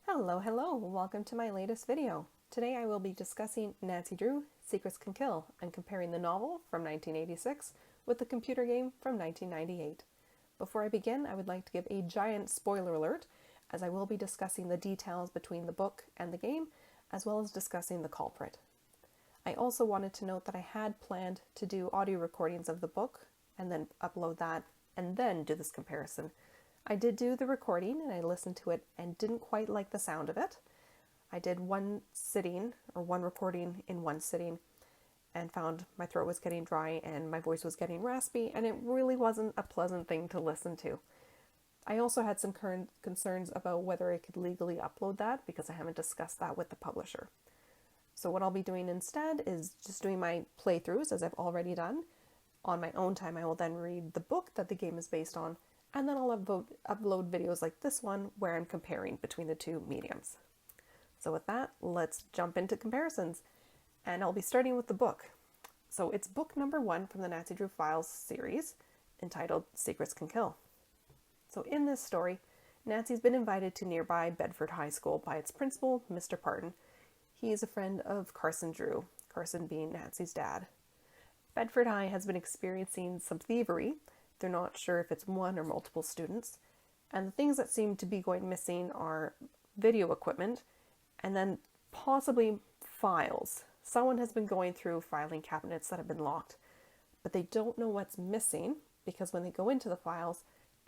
Hello, welcome to my latest video. Today I will be discussing Nancy Drew, Secrets Can Kill, and comparing the novel from 1986 with the computer game from 1998. Before I begin, I would like to give a giant spoiler alert, as I will be discussing the details between the book and the game, as well as discussing the culprit. I also wanted to note that I had planned to do audio recordings of the book, and then upload that, and then do this comparison. I did do the recording and I listened to it and didn't quite like the sound of it. I did one recording in one sitting and found my throat was getting dry and my voice was getting raspy, and it really wasn't a pleasant thing to listen to. I also had some current concerns about whether I could legally upload that because I haven't discussed that with the publisher. So what I'll be doing instead is just doing my playthroughs as I've already done. On my own time, I will then read the book that the game is based on, and then I'll upload videos like this one where I'm comparing between the two mediums. So with that, let's jump into comparisons. And I'll be starting with the book. So it's book number 1 from the Nancy Drew Files series, entitled Secrets Can Kill. So in this story, Nancy's been invited to nearby Bedford High School by its principal, Mr. Parton. He is a friend of Carson Drew, Carson being Nancy's dad. Bedford High has been experiencing some thievery. They're not sure if it's one or multiple students. And the things that seem to be going missing are video equipment and then possibly files. Someone has been going through filing cabinets that have been locked, but they don't know what's missing because when they go into the files,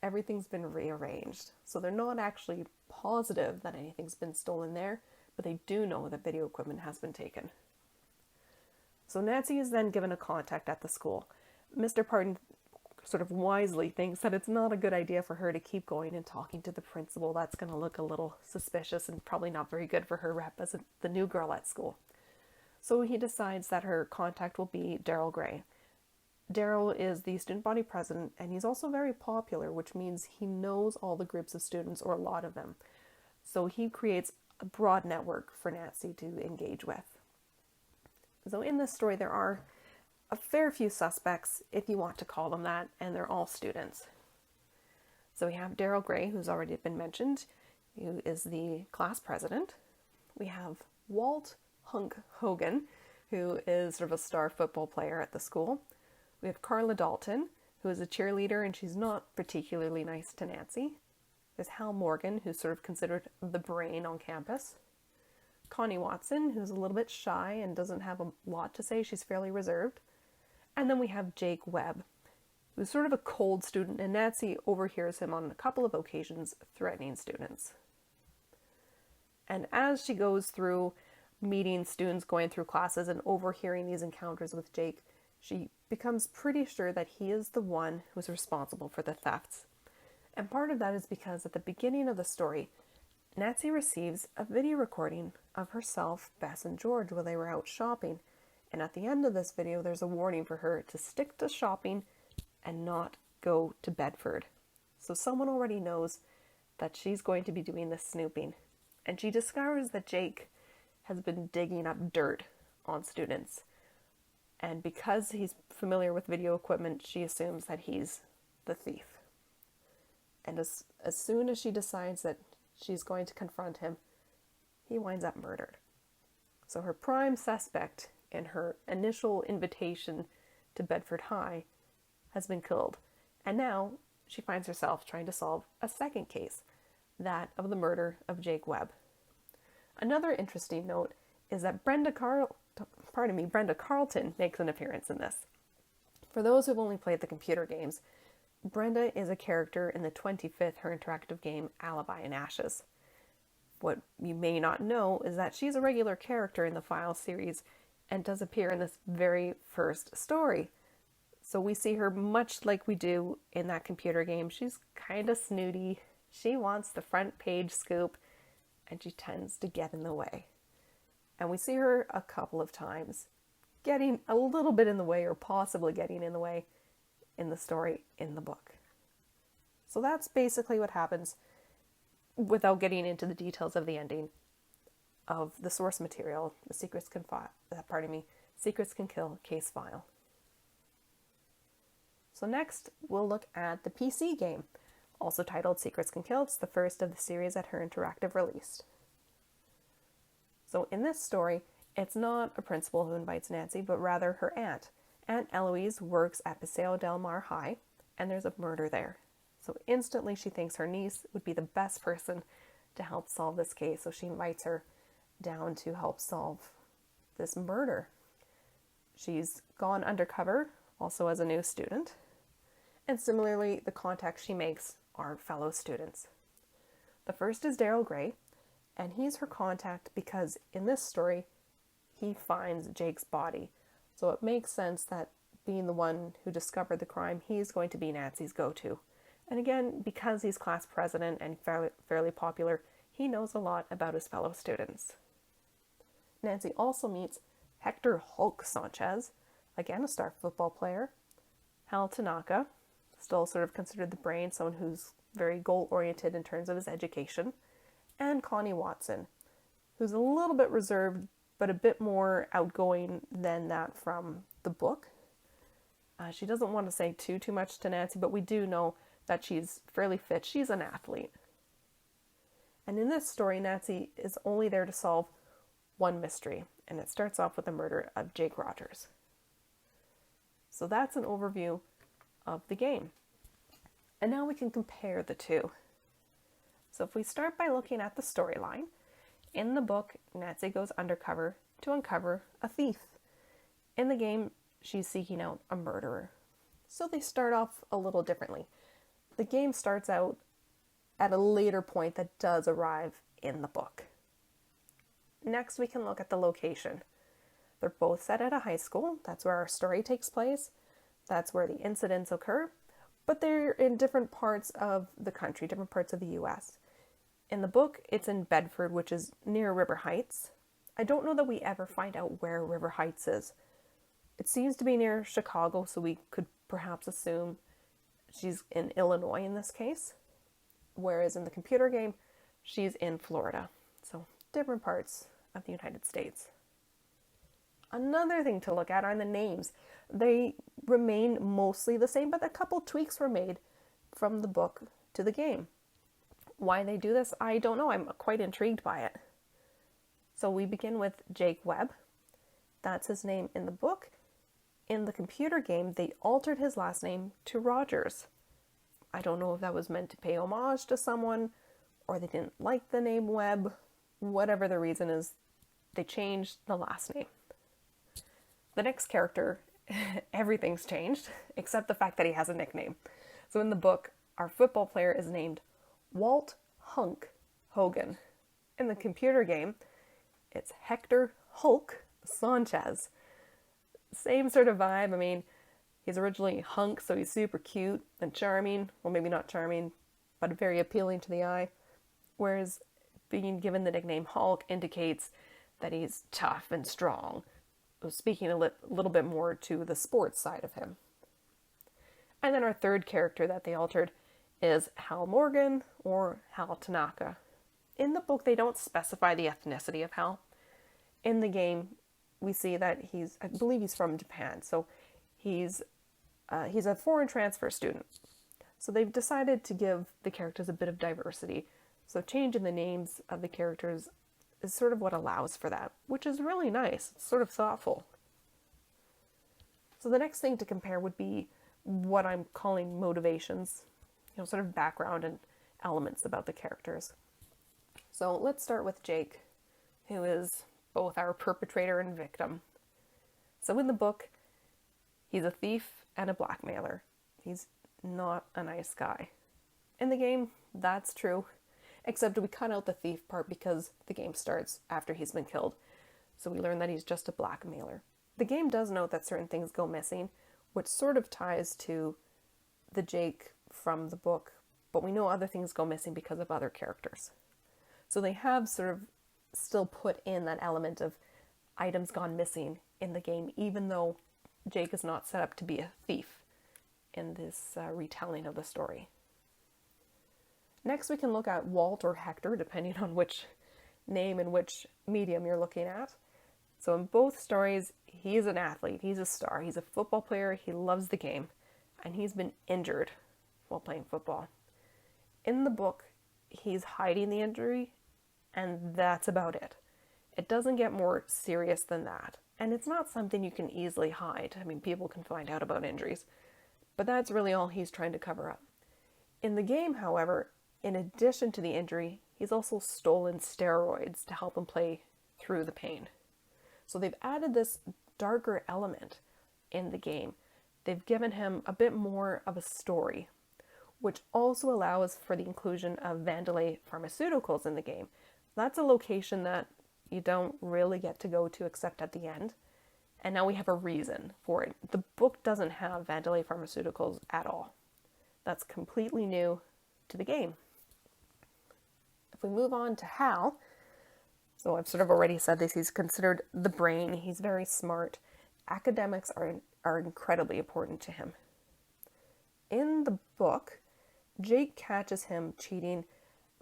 everything's been rearranged. So they're not actually positive that anything's been stolen there, but they do know that video equipment has been taken. So Nancy is then given a contact at the school. Mr. Parton sort of wisely thinks that it's not a good idea for her to keep going and talking to the principal. That's going to look a little suspicious and probably not very good for her rep as the new girl at school. So he decides that her contact will be Daryl Gray. Daryl is the student body president, and he's also very popular, which means he knows all the groups of students, or a lot of them. So he creates a broad network for Nancy to engage with. So in this story, there are a fair few suspects, if you want to call them that, and they're all students. So we have Daryl Gray, who's already been mentioned, who is the class president. We have Walt Hunk Hogan, who is sort of a star football player at the school. We have Carla Dalton, who is a cheerleader, and she's not particularly nice to Nancy. There's Hal Morgan, who's sort of considered the brain on campus. Connie Watson, who's a little bit shy and doesn't have a lot to say. She's fairly reserved. And then we have Jake Webb, who's sort of a cold student, and Nancy overhears him on a couple of occasions threatening students. And as she goes through meeting students, going through classes, and overhearing these encounters with Jake, she becomes pretty sure that he is the one who's responsible for the thefts. And part of that is because at the beginning of the story, Nancy receives a video recording of herself, Bess, and George while they were out shopping. And at the end of this video, there's a warning for her to stick to shopping and not go to Bedford. So someone already knows that she's going to be doing this snooping. And she discovers that Jake has been digging up dirt on students. And because he's familiar with video equipment, she assumes that he's the thief. And as soon as she decides that she's going to confront him, he winds up murdered. So her prime suspect in her initial invitation to Bedford High has been killed. And now she finds herself trying to solve a second case, that of the murder of Jake Webb. Another interesting note is that Brenda Carlton makes an appearance in this. For those who've only played the computer games, Brenda is a character in the 25th Her Interactive game Alibi in Ashes. What you may not know is that she's a regular character in the Files series and does appear in this very first story. So we see her much like we do in that computer game. She's kind of snooty. She wants the front page scoop, and she tends to get in the way. And we see her a couple of times getting a little bit in the way, or possibly getting in the way, in the story in the book. So that's basically what happens, without getting into the details of the ending of the source material, the Secrets Can Kill case file. So next, we'll look at the PC game, also titled Secrets Can Kill. It's the first of the series that Her Interactive released. So in this story, it's not a principal who invites Nancy, but rather her aunt. Aunt Eloise works at Paseo del Mar High, and there's a murder there. So instantly she thinks her niece would be the best person to help solve this case, so she invites her down to help solve this murder. She's gone undercover, also as a new student, and similarly, the contacts she makes are fellow students. The first is Daryl Gray, and he's her contact because in this story, he finds Jake's body. So it makes sense that being the one who discovered the crime, he's going to be Nancy's go-to. And again, because he's class president and fairly popular, he knows a lot about his fellow students. Nancy also meets Hector Hulk Sanchez, again a star football player, Hal Tanaka, still sort of considered the brain, someone who's very goal-oriented in terms of his education, and Connie Watson, who's a little bit reserved, but a bit more outgoing than that from the book. She doesn't want to say too much to Nancy, but we do know that she's fairly fit. She's an athlete. And in this story, Nancy is only there to solve one mystery, and it starts off with the murder of Jake Rogers. So that's an overview of the game. And now we can compare the two. So if we start by looking at the storyline, in the book, Nancy goes undercover to uncover a thief. In the game, she's seeking out a murderer. So they start off a little differently. The game starts out at a later point that does arrive in the book. Next, we can look at the location. They're both set at a high school. That's where our story takes place. That's where the incidents occur. But they're in different parts of the country, different parts of the U.S. In the book, it's in Bedford, which is near River Heights. I don't know that we ever find out where River Heights is. It seems to be near Chicago, so we could perhaps assume she's in Illinois in this case. Whereas in the computer game, she's in Florida. So different parts of the United States. Another thing to look at are the names. They remain mostly the same, but a couple tweaks were made from the book to the game. Why they do this, I don't know. I'm quite intrigued by it. So we begin with Jake Webb. That's his name in the book. In the computer game, they altered his last name to Rogers. I don't know if that was meant to pay homage to someone, or they didn't like the name Webb. Whatever the reason is, they changed the last name. The next character, everything's changed, except the fact that he has a nickname. So in the book, our football player is named Walt Hunk Hogan. In the computer game, it's Hector Hulk Sanchez. Same sort of vibe. I mean, he's originally Hunk, so he's super cute and charming. Well, maybe not charming, but very appealing to the eye. Whereas being given the nickname Hulk indicates that he's tough and strong, speaking a little bit more to the sports side of him. And then our third character that they altered is Hal Morgan or Hal Tanaka. In the book, they don't specify the ethnicity of Hal. In the game, we see that I believe he's from Japan, so he's a foreign transfer student. So they've decided to give the characters a bit of diversity. So changing the names of the characters is sort of what allows for that, which is really nice. It's sort of thoughtful. So the next thing to compare would be what I'm calling motivations, sort of background and elements about the characters. So let's start with Jake, who is both our perpetrator and victim. So in the book, he's a thief and a blackmailer. He's not a nice guy. In the game, that's true, except we cut out the thief part because the game starts after he's been killed. So we learn that he's just a blackmailer. The game does note that certain things go missing, which sort of ties to the Jake from the book, but we know other things go missing because of other characters. So they have sort of still put in that element of items gone missing in the game, even though Jake is not set up to be a thief in this retelling of the story. Next, we can look at Walt or Hector, depending on which name and which medium you're looking at. So in both stories, he's an athlete, he's a star, he's a football player, he loves the game, and he's been injured while playing football. In the book, he's hiding the injury, and that's about it. It doesn't get more serious than that. And it's not something you can easily hide. I mean, people can find out about injuries, but that's really all he's trying to cover up. In the game, however, in addition to the injury, he's also stolen steroids to help him play through the pain. So they've added this darker element in the game. They've given him a bit more of a story, which also allows for the inclusion of Vandalay Pharmaceuticals in the game. That's a location that you don't really get to go to except at the end. And now we have a reason for it. The book doesn't have Vandalay Pharmaceuticals at all. That's completely new to the game. If we move on to Hal, so I've sort of already said this, he's considered the brain. He's very smart. Academics are incredibly important to him. In the book, Jake catches him cheating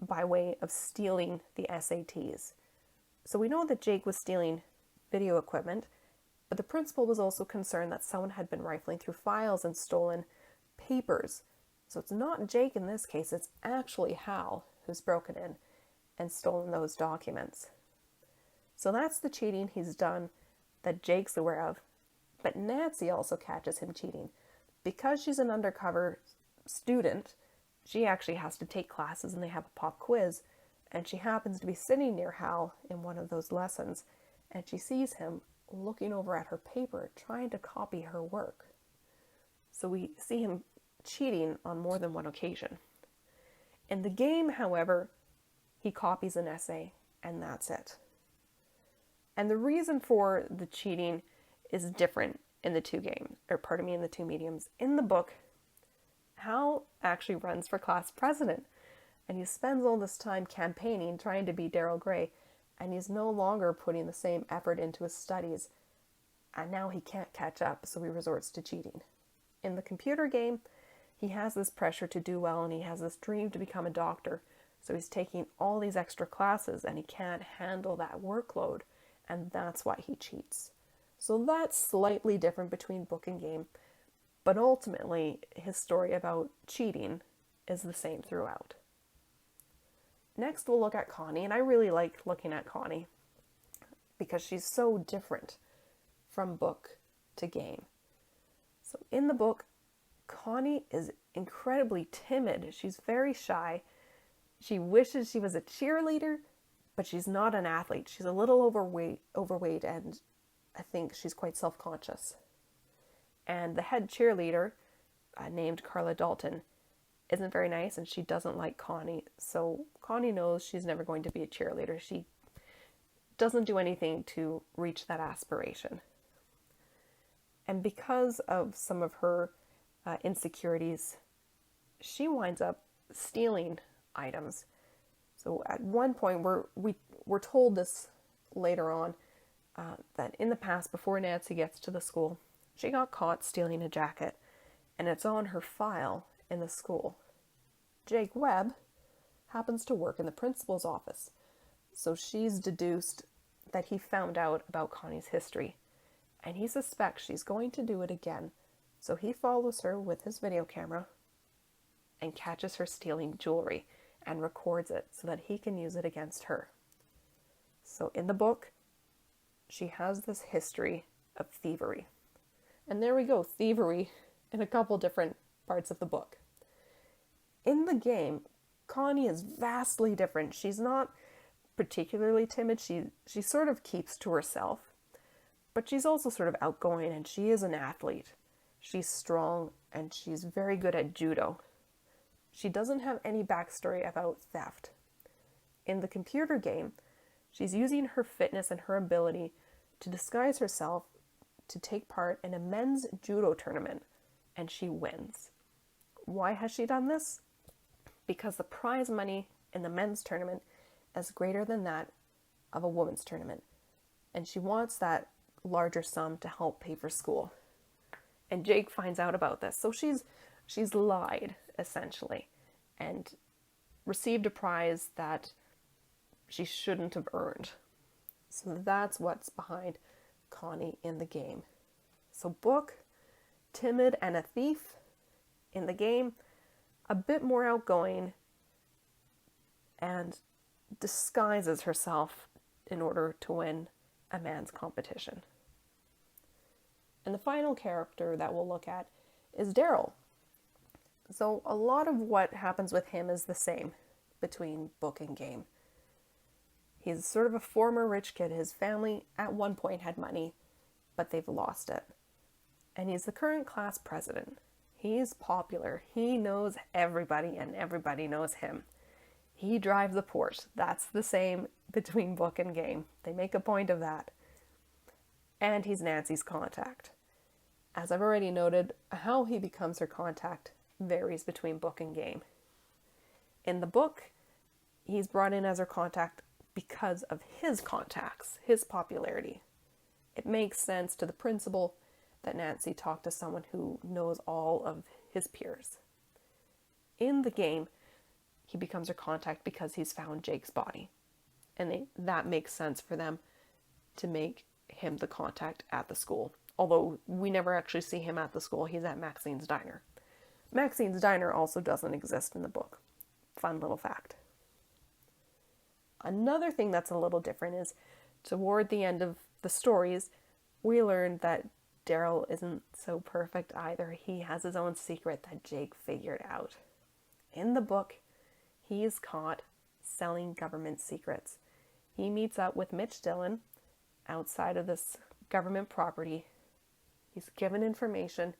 by way of stealing the SATs. So we know that Jake was stealing video equipment, but the principal was also concerned that someone had been rifling through files and stolen papers. So it's not Jake in this case, it's actually Hal who's broken in and stolen those documents. So that's the cheating he's done that Jake's aware of. But Nancy also catches him cheating. Because she's an undercover student, she actually has to take classes and they have a pop quiz. And she happens to be sitting near Hal in one of those lessons. And she sees him looking over at her paper, trying to copy her work. So we see him cheating on more than one occasion. In the game, however, he copies an essay, and that's it. And the reason for the cheating is different in the two games, in the two mediums. In the book, Hal actually runs for class president, and he spends all this time campaigning, trying to be Daryl Gray, and he's no longer putting the same effort into his studies, and now he can't catch up, so he resorts to cheating. In the computer game, he has this pressure to do well, and he has this dream to become a doctor, so he's taking all these extra classes, and he can't handle that workload, and that's why he cheats. So that's slightly different between book and game, but ultimately his story about cheating is the same throughout. Next we'll look at Connie, and I really like looking at Connie because she's so different from book to game. So in the book, Connie is incredibly timid. She's very shy. She wishes she was a cheerleader, but she's not an athlete. She's a little overweight, and I think she's quite self-conscious. And the head cheerleader, named Carla Dalton, isn't very nice, and she doesn't like Connie. So Connie knows she's never going to be a cheerleader. She doesn't do anything to reach that aspiration. And because of some of her insecurities, she winds up stealing items. So at one point, we're told this later on, that in the past, before Nancy gets to the school, she got caught stealing a jacket, and it's on her file in the school. Jake Webb happens to work in the principal's office, so she's deduced that he found out about Connie's history, and he suspects she's going to do it again, so he follows her with his video camera and catches her stealing jewelry and records it so that he can use it against her. So in the book, she has this history of thievery. And there we go, thievery in a couple different parts of the book. In the game, Connie is vastly different. She's not particularly timid. She sort of keeps to herself, but she's also sort of outgoing, and she is an athlete. She's strong, and she's very good at judo. She doesn't have any backstory about theft. In the computer game, she's using her fitness and her ability to disguise herself to take part in a men's judo tournament, and she wins. Why has she done this? Because the prize money in the men's tournament is greater than that of a women's tournament, and she wants that larger sum to help pay for school. And Jake finds out about this, so she's lied, essentially, and received a prize that she shouldn't have earned. So that's what's behind Connie in the game. So book, timid and a thief. In the game, a bit more outgoing and disguises herself in order to win a man's competition. And the final character that we'll look at is Daryl. So a lot of what happens with him is the same between book and game. He's sort of a former rich kid. His family at one point had money, but they've lost it. And he's the current class president. He's popular. He knows everybody and everybody knows him. He drives a Porsche. That's the same between book and game. They make a point of that. And he's Nancy's contact. As I've already noted, how he becomes her contact varies between book and game. In the book, he's brought in as her contact because of his contacts, his popularity. It makes sense to the principle that Nancy talked to someone who knows all of his peers. In the game, he becomes her contact because he's found Jake's body. And that makes sense for them to make him the contact at the school. Although we never actually see him at the school, he's at Maxine's Diner. Maxine's Diner also doesn't exist in the book. Fun little fact. Another thing that's a little different is toward the end of the stories, we learned that Daryl isn't so perfect either. He has his own secret that Jake figured out. In the book, he is caught selling government secrets. He meets up with Mitch Dillon outside of this government property. He's given information.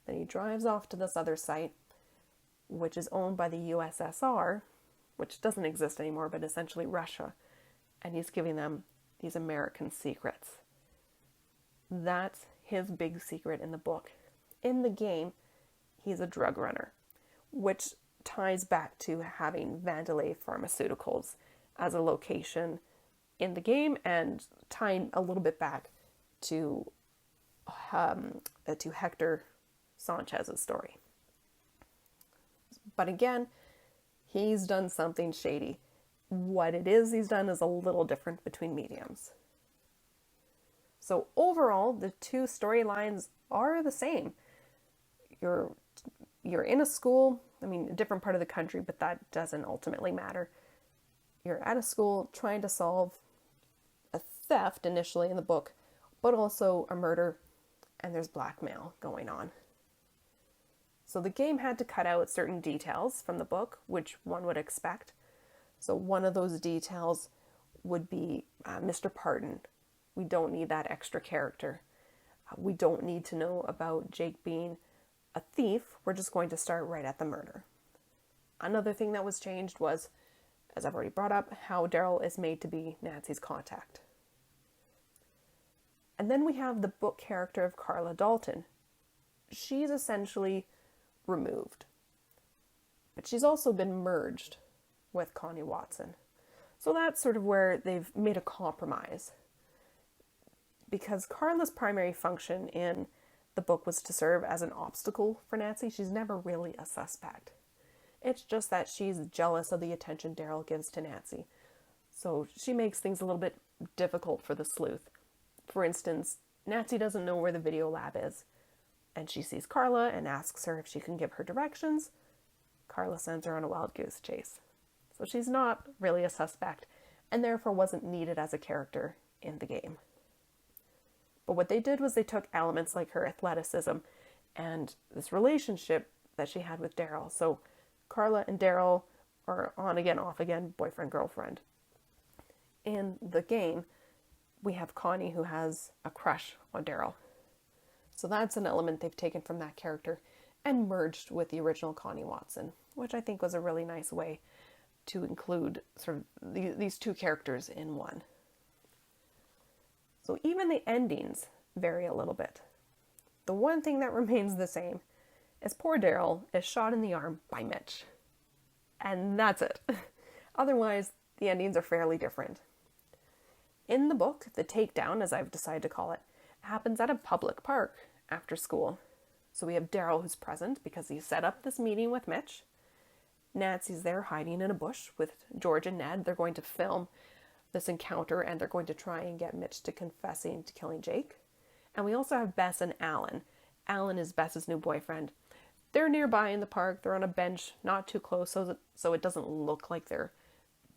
Then he drives off to this other site, which is owned by the USSR, which doesn't exist anymore, but essentially Russia. And he's giving them these American secrets. That's his big secret in the book. In the game, he's a drug runner, which ties back to having Vandelay Pharmaceuticals as a location in the game, and tying a little bit back to Hector Sanchez's story. But again, he's done something shady. What it is he's done is a little different between mediums. So overall, the two storylines are the same. You're in a school, a different part of the country, but that doesn't ultimately matter. You're at a school trying to solve a theft initially in the book, but also a murder, and there's blackmail going on. So the game had to cut out certain details from the book, which one would expect. So one of those details would be Mr. Pardon. We don't need that extra character. We don't need to know about Jake being a thief. We're just going to start right at the murder. Another thing that was changed was, as I've already brought up, how Daryl is made to be Nancy's contact. And then we have the book character of Carla Dalton. She's essentially removed. But she's also been merged with Connie Watson. So that's sort of where they've made a compromise. Because Carla's primary function in the book was to serve as an obstacle for Nancy. She's never really a suspect. It's just that she's jealous of the attention Daryl gives to Nancy. So she makes things a little bit difficult for the sleuth. For instance, Nancy doesn't know where the video lab is, and she sees Carla and asks her if she can give her directions. Carla sends her on a wild goose chase. So she's not really a suspect, and therefore wasn't needed as a character in the game. But what they did was they took elements like her athleticism and this relationship that she had with Daryl. So Carla and Daryl are on again, off again, boyfriend, girlfriend. In the game, we have Connie who has a crush on Daryl. So that's an element they've taken from that character and merged with the original Connie Watson, which I think was a really nice way to include sort of these two characters in one. So even the endings vary a little bit. The one thing that remains the same is poor Daryl is shot in the arm by Mitch. And that's it. Otherwise, the endings are fairly different. In the book, the takedown, as I've decided to call it, happens at a public park after school. So we have Daryl who's present because he set up this meeting with Mitch. Nancy's there hiding in a bush with George and Ned. They're going to film this encounter, and they're going to try and get Mitch to confessing to killing Jake. And we also have Bess and Alan. Alan is Bess's new boyfriend. They're nearby in the park. They're on a bench, not too close, so it doesn't look like they're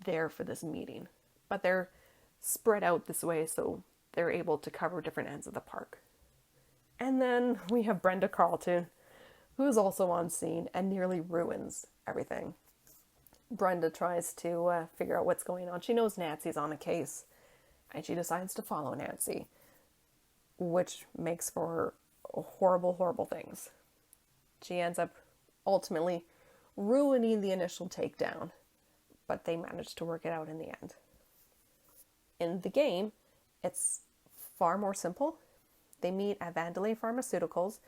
there for this meeting. But they're spread out this way so they're able to cover different ends of the park. And then we have Brenda Carlton, who is also on scene and nearly ruins everything. Brenda tries to figure out what's going on. She knows Nancy's on a case, and she decides to follow Nancy, which makes for horrible, horrible things. She ends up ultimately ruining the initial takedown, but they manage to work it out in the end. In the game, it's far more simple. They meet at Vandelay Pharmaceuticals,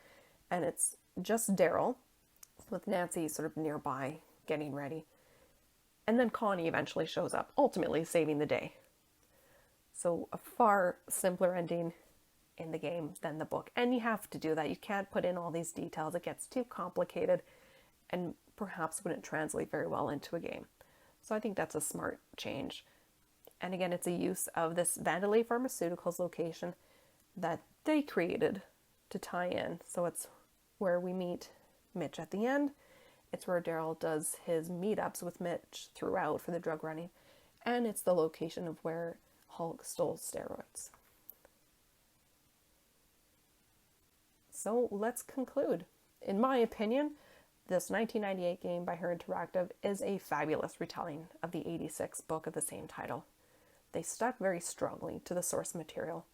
and it's just Daryl, with Nancy sort of nearby, getting ready. And then Connie eventually shows up, ultimately saving the day. So a far simpler ending in the game than the book. And you have to do that. You can't put in all these details. It gets too complicated and perhaps wouldn't translate very well into a game. So I think that's a smart change. And again, it's a use of this Vandelay Pharmaceuticals location that they created to tie in. So it's where we meet Mitch at the end. It's where Daryl does his meetups with Mitch throughout for the drug running. And it's the location of where Hulk stole steroids. So let's conclude. In my opinion, this 1998 game by Her Interactive is a fabulous retelling of the 86 book of the same title. They stuck very strongly to the source material.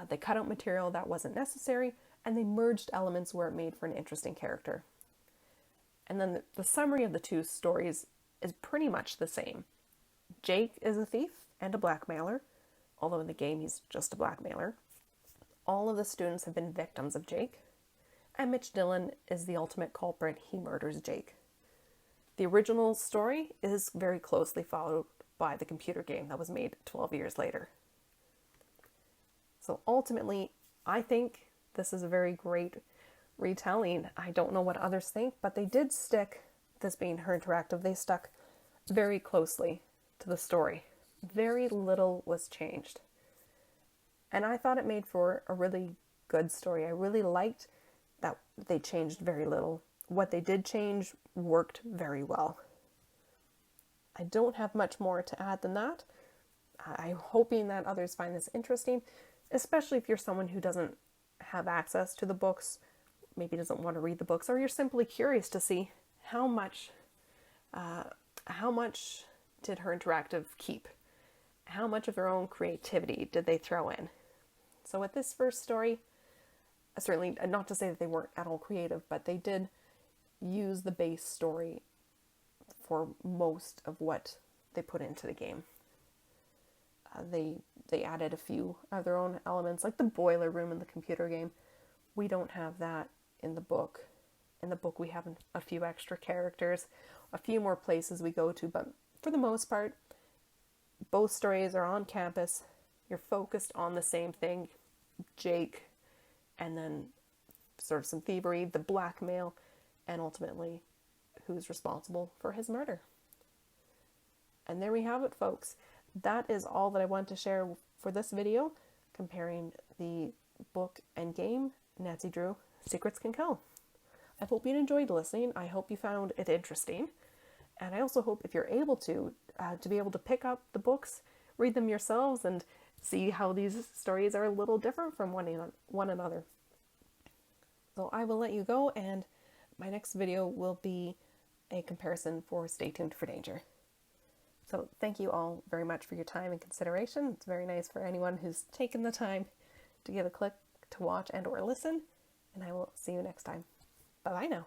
They cut out material that wasn't necessary, and they merged elements where it made for an interesting character. And then the summary of the two stories is pretty much the same. Jake is a thief and a blackmailer, although in the game he's just a blackmailer. All of the students have been victims of Jake, and Mitch Dillon is the ultimate culprit. He murders Jake. The original story is very closely followed by the computer game that was made 12 years later. So ultimately, I think this is a very great retelling. I don't know what others think, but they did stick, this being Her Interactive, they stuck very closely to the story. Very little was changed. And I thought it made for a really good story. I really liked that they changed very little. What they did change worked very well. I don't have much more to add than that. I'm hoping that others find this interesting, especially if you're someone who doesn't have access to the books, maybe doesn't want to read the books, or you're simply curious to see how much did Her Interactive keep? How much of their own creativity did they throw in? So with this first story, certainly not to say that they weren't at all creative, but they did use the base story for most of what they put into the game. They added a few of their own elements, like the boiler room in the computer game. We don't have that in the book. In the book we have a few extra characters, a few more places we go to, but for the most part, both stories are on campus. You're focused on the same thing, Jake, and then sort of some thievery, the blackmail, and ultimately who's responsible for his murder. And there we have it, folks. That is all that I want to share for this video, comparing the book and game, Nancy Drew, Secrets Can Kill. I hope you enjoyed listening. I hope you found it interesting. And I also hope if you're able to be able to pick up the books, read them yourselves, and see how these stories are a little different from one another. So I will let you go, and my next video will be a comparison for Stay Tuned for Danger. So thank you all very much for your time and consideration. It's very nice for anyone who's taken the time to give a click to watch and or listen, and I will see you next time. Bye-bye now.